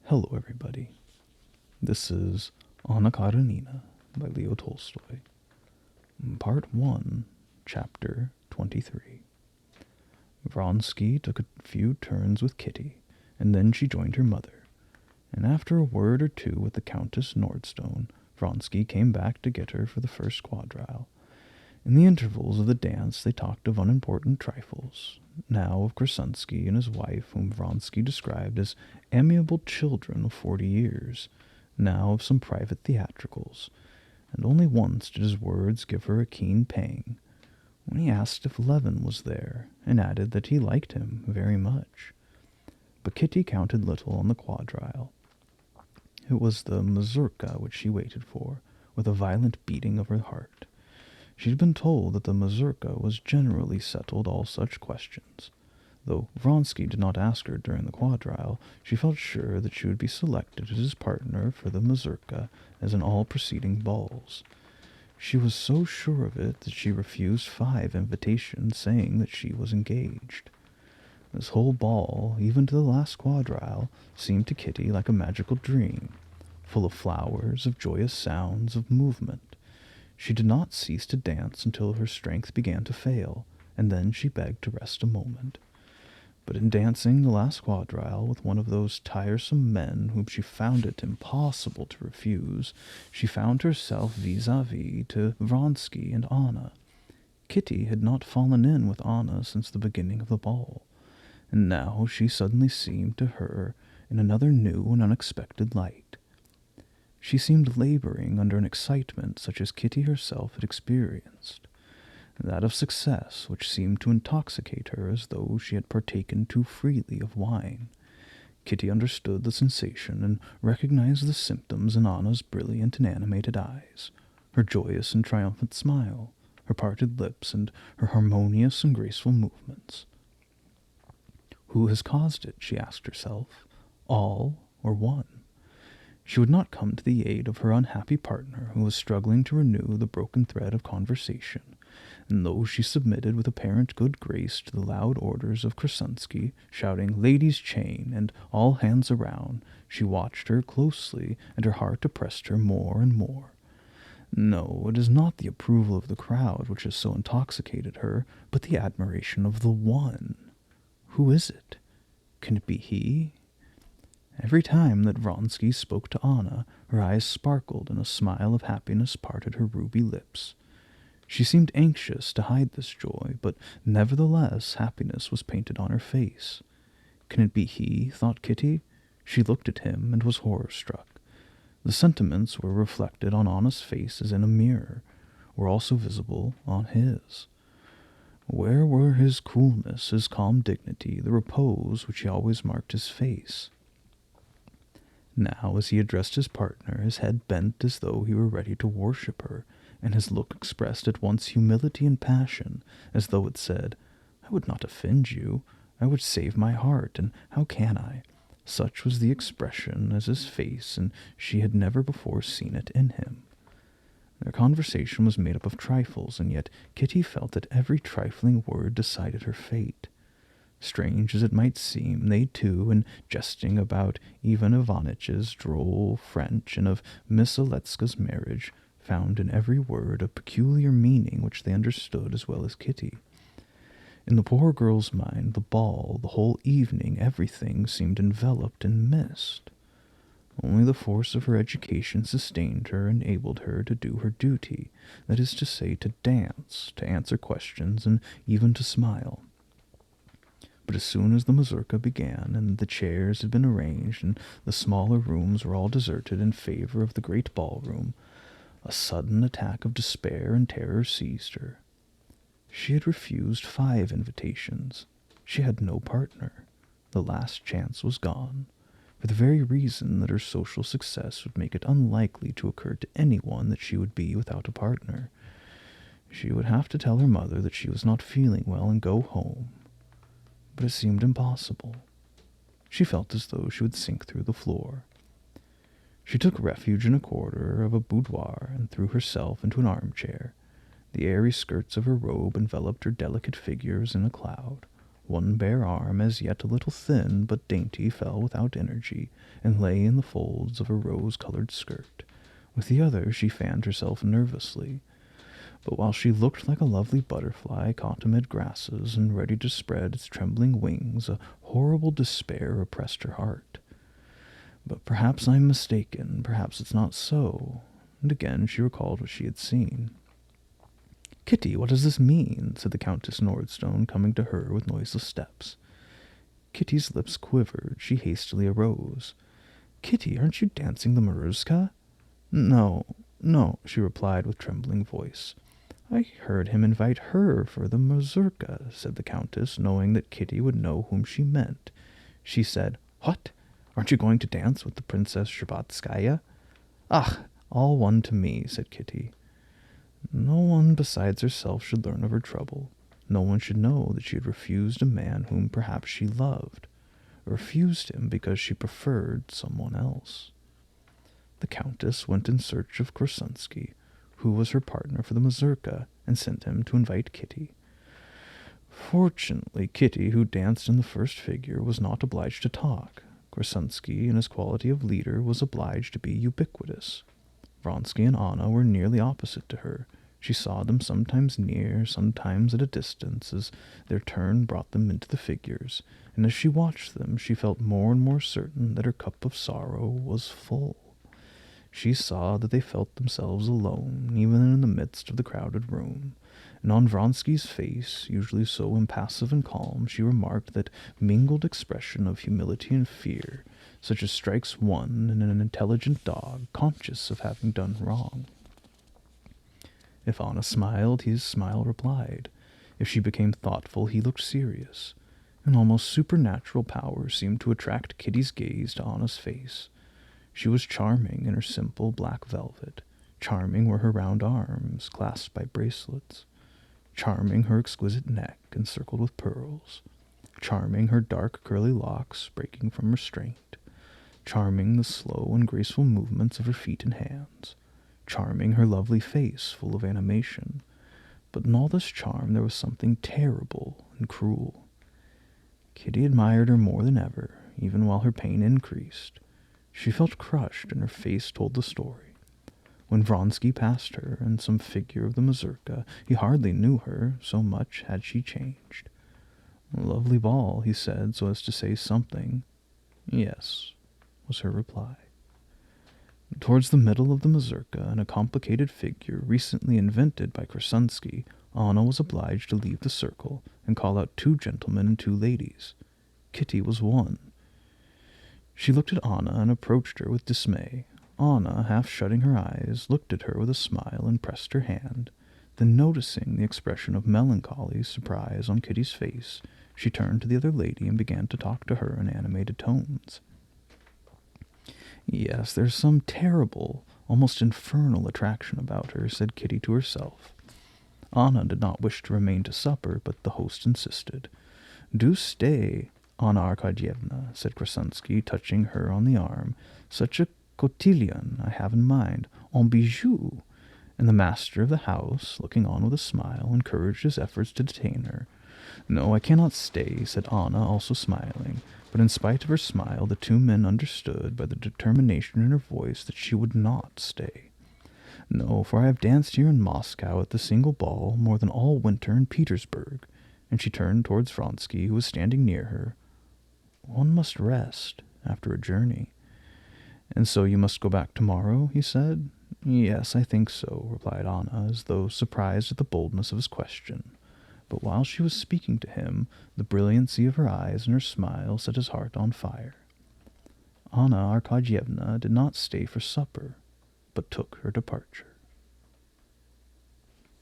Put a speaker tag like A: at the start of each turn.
A: Hello, everybody. This is Anna Karenina by Leo Tolstoy. Part 1, Chapter 23. Vronsky took a few turns with Kitty, and then she joined her mother. And after a word or two with the Countess Nordstone, Vronsky came back to get her for the first quadrille. In the intervals of the dance they talked of unimportant trifles, now of Krasunsky and his wife, whom Vronsky described as amiable children of 40 years, now of some private theatricals, and only once did his words give her a keen pang, when he asked if Levin was there, and added that he liked him very much. But Kitty counted little on the quadrille. It was the mazurka which she waited for, with a violent beating of her heart. She had been told that the mazurka was generally settled all such questions. Though Vronsky did not ask her during the quadrille, she felt sure that she would be selected as his partner for the mazurka as in all preceding balls. She was so sure of it that she refused 5 invitations, saying that she was engaged. This whole ball, even to the last quadrille, seemed to Kitty like a magical dream, full of flowers, of joyous sounds, of movement. She did not cease to dance until her strength began to fail, and then she begged to rest a moment. But in dancing the last quadrille with one of those tiresome men whom she found it impossible to refuse, she found herself vis-à-vis to Vronsky and Anna. Kitty had not fallen in with Anna since the beginning of the ball, and now she suddenly seemed to her in another new and unexpected light. She seemed laboring under an excitement such as Kitty herself had experienced, that of success which seemed to intoxicate her as though she had partaken too freely of wine. Kitty understood the sensation and recognized the symptoms in Anna's brilliant and animated eyes, her joyous and triumphant smile, her parted lips, and her harmonious and graceful movements. Who has caused it, she asked herself, all or one? She would not come to the aid of her unhappy partner, who was struggling to renew the broken thread of conversation, and though she submitted with apparent good grace to the loud orders of Krasunsky, shouting "Ladies' chain" and "all hands around," she watched her closely, and her heart oppressed her more and more. No, it is not the approval of the crowd which has so intoxicated her, but the admiration of the one. Who is it? Can it be he? Every time that Vronsky spoke to Anna, her eyes sparkled and a smile of happiness parted her ruby lips. She seemed anxious to hide this joy, but nevertheless happiness was painted on her face. Can it be he? Thought Kitty. She looked at him and was horror-struck. The sentiments were reflected on Anna's face as in a mirror, were also visible on his. Where were his coolness, his calm dignity, the repose which he always marked his face? Now, as he addressed his partner, his head bent as though he were ready to worship her, and his look expressed at once humility and passion, as though it said, "I would not offend you. I would save my heart, and how can I?" Such was the expression as his face, and she had never before seen it in him. Their conversation was made up of trifles, and yet Kitty felt that every trifling word decided her fate. Strange as it might seem, they too, in jesting about Ivan Ivanitch's droll French and of Miss Oletska's marriage, found in every word a peculiar meaning which they understood as well as Kitty. In the poor girl's mind, the ball, the whole evening, everything seemed enveloped in mist. Only the force of her education sustained her and enabled her to do her duty, that is to say, to dance, to answer questions, and even to smile. But as soon as the mazurka began, and the chairs had been arranged, and the smaller rooms were all deserted in favor of the great ballroom, a sudden attack of despair and terror seized her. She had refused 5 invitations. She had no partner. The last chance was gone, for the very reason that her social success would make it unlikely to occur to anyone that she would be without a partner. She would have to tell her mother that she was not feeling well and go home. But it seemed impossible. She felt as though she would sink through the floor. She took refuge in a corner of a boudoir and threw herself into an armchair. The airy skirts of her robe enveloped her delicate figure as in a cloud. One bare arm, as yet a little thin but dainty, fell without energy, and lay in the folds of a rose-colored skirt. With the other she fanned herself nervously. But while she looked like a lovely butterfly caught amid grasses and ready to spread its trembling wings, a horrible despair oppressed her heart. But perhaps I'm mistaken, perhaps it's not so. And again she recalled what she had seen. "Kitty, what does this mean?" said the Countess Nordstone, coming to her with noiseless steps. Kitty's lips quivered. She hastily arose. "Kitty, aren't you dancing the Maruska?" "No, no," she replied with trembling voice. "I heard him invite her for the mazurka," said the Countess, knowing that Kitty would know whom she meant. She said, "What? Aren't you going to dance with the Princess Shtcherbatskaya?" "Ah, all one to me," said Kitty. No one besides herself should learn of her trouble. No one should know that she had refused a man whom perhaps she loved, or refused him because she preferred someone else. The Countess went in search of Korsunsky, who was her partner for the mazurka, and sent him to invite Kitty. Fortunately, Kitty, who danced in the first figure, was not obliged to talk. Korsunsky, in his quality of leader, was obliged to be ubiquitous. Vronsky and Anna were nearly opposite to her. She saw them sometimes near, sometimes at a distance, as their turn brought them into the figures, and as she watched them she felt more and more certain that her cup of sorrow was full. She saw that they felt themselves alone, even in the midst of the crowded room, and on Vronsky's face, usually so impassive and calm, she remarked that mingled expression of humility and fear, such as strikes one in an intelligent dog, conscious of having done wrong. If Anna smiled, his smile replied. If she became thoughtful, he looked serious. An almost supernatural power seemed to attract Kitty's gaze to Anna's face. She was charming in her simple black velvet. Charming were her round arms, clasped by bracelets. Charming her exquisite neck, encircled with pearls. Charming her dark curly locks, breaking from restraint. Charming the slow and graceful movements of her feet and hands. Charming her lovely face, full of animation. But in all this charm there was something terrible and cruel. Kitty admired her more than ever, even while her pain increased. She felt crushed, and her face told the story. When Vronsky passed her in some figure of the mazurka, he hardly knew her, so much had she changed. "A lovely ball," he said, so as to say something. "Yes," was her reply. Towards the middle of the mazurka, in a complicated figure recently invented by Korsunsky, Anna was obliged to leave the circle and call out 2 gentlemen and 2 ladies. Kitty was one. She looked at Anna and approached her with dismay. Anna, half shutting her eyes, looked at her with a smile and pressed her hand. Then, noticing the expression of melancholy surprise on Kitty's face, she turned to the other lady and began to talk to her in animated tones. "Yes, there's some terrible, almost infernal attraction about her," said Kitty to herself. Anna did not wish to remain to supper, but the host insisted. "Do stay, Anna Arkadyevna," said Korsunsky, touching her on the arm. "Such a cotillion I have in mind, en bijou." And the master of the house, looking on with a smile, encouraged his efforts to detain her. "No, I cannot stay," said Anna, also smiling. But in spite of her smile, the 2 men understood by the determination in her voice that she would not stay. "No, for I have danced here in Moscow at the single ball more than all winter in Petersburg." And she turned towards Vronsky, who was standing near her. "One must rest after a journey." "And so you must go back tomorrow?" he said. "Yes, I think so," replied Anna, as though surprised at the boldness of his question. But while she was speaking to him, the brilliancy of her eyes and her smile set his heart on fire. Anna Arkadyevna did not stay for supper, but took her departure.